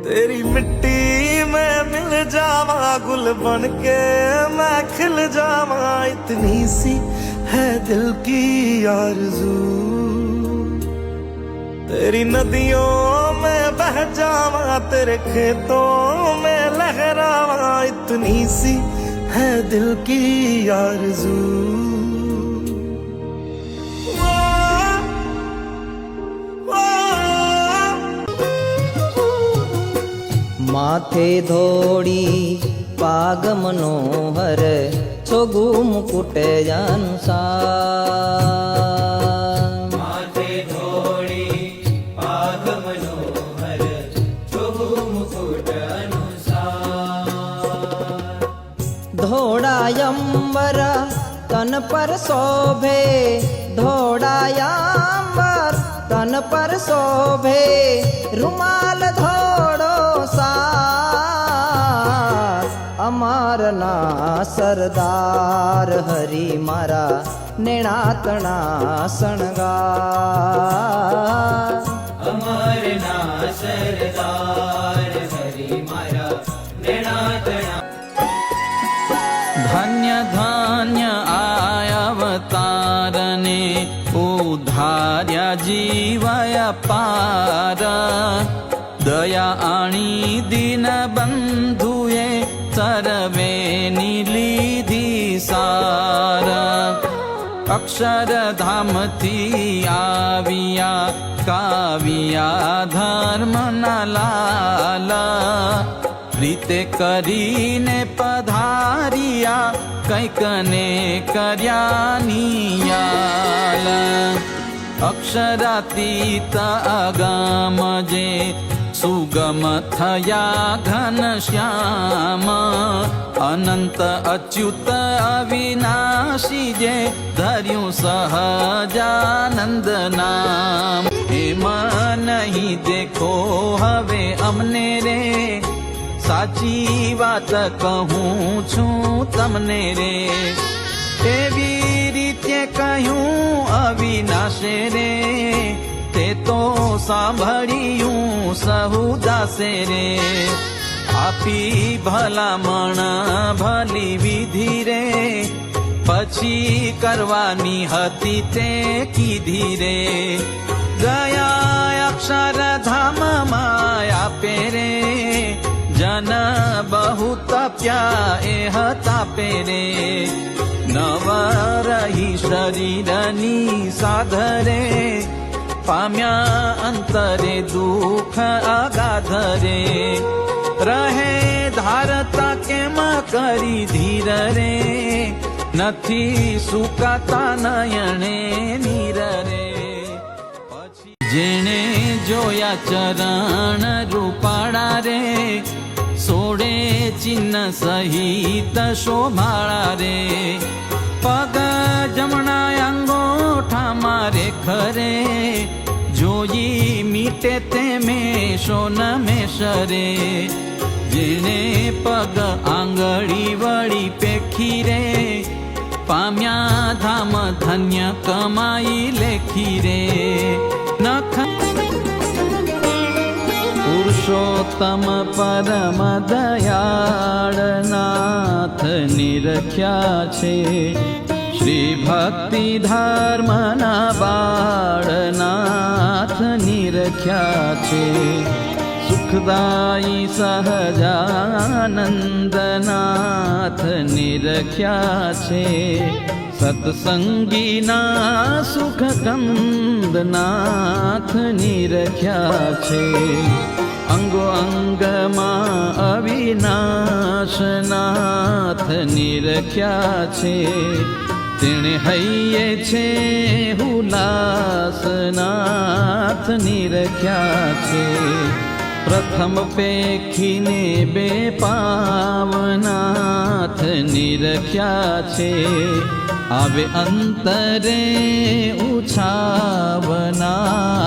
तेरी मिट्टी में मिल जावा, गुल बन के मैं खिल जावा, इतनी सी है दिल की आरज़ू। तेरी नदियों में बह जावा, तेरे खेतों में लहरावा, इतनी सी है दिल की आरज़ू। माथे धोड़ी पाग मनोहर, छोगु मुकुट अनुसार। माथे धोड़ी पाग मनोहर, छोगु मुकुट अनुसार। धोड़ायंबर तन पर शोभे, धोड़ायंबर तन पर शोभे, रुमाल धोड़ो सार। अमारना सरदार हरि मारा, नेणातना शणगार। अमरना सरदार हरि मारा, नेणातना। धन्य धन्य आयावतारने, उद्धार्या जीवय पार। दया आणी दीन बंधुए, सर्वे लीधी सार। अक्षरधाम थी आविया, काविया धर्म न लाला। प्रीते करीने पधारिया, कैकने कर्या नियाल। अक्षरातीत अगम जे, सुगम थया घनश्याम। अनंत अच्युत अविनाशी जे, धर्यु सहजानंद नाम। एम नहीं देखो हवे अमने रे, साची वात कहूँ छूं तमने रे। एवी रीते कहूँ अविनाशे रे, ते तो सांभळियूं सहुदासे रे। आपी भलामण भली विधि रे, पछी करवानी हती ते कीधी रे। गया अक्षरधाम माया पेरे, जन बहुत प्याए तापे रे। नवरही शरीरनी साधरे, पाम्या अंतरे दुख अगाधरे। रहे धारता केम करी धीर रे, नथी सुकाता नयने नीर रे। जेणे जोया चरण रूपाड़ा रे, सोड़े चिन्ह सहित शोभाड़ा रे। पग जमणा अंगोठा मारे खरे, जोई मीटे ते में शोन में शरे। जेने पग आंगड़ी वड़ी पेखी रे, पाम्या धाम धन्य कमाई लेखी रे। नख पुरुषोत्तम परम दयाळ नाथ निरख्या छे। श्री भक्ति धर्मना बाळनाथ निरख्या छे। सुखदायी सहजानंदनाथ निरख्या छे। सत्संगीना सुख कंदनाथ निरख्या छे। अंगो अंगमा अविनाशनाथ निरख्या छे। तेणे हૈયે छे हुलासनाथ निरख्या छे। प्रथम पेखीने बे पावनाथ निरख्या छे। आवे अंतरे उछावना।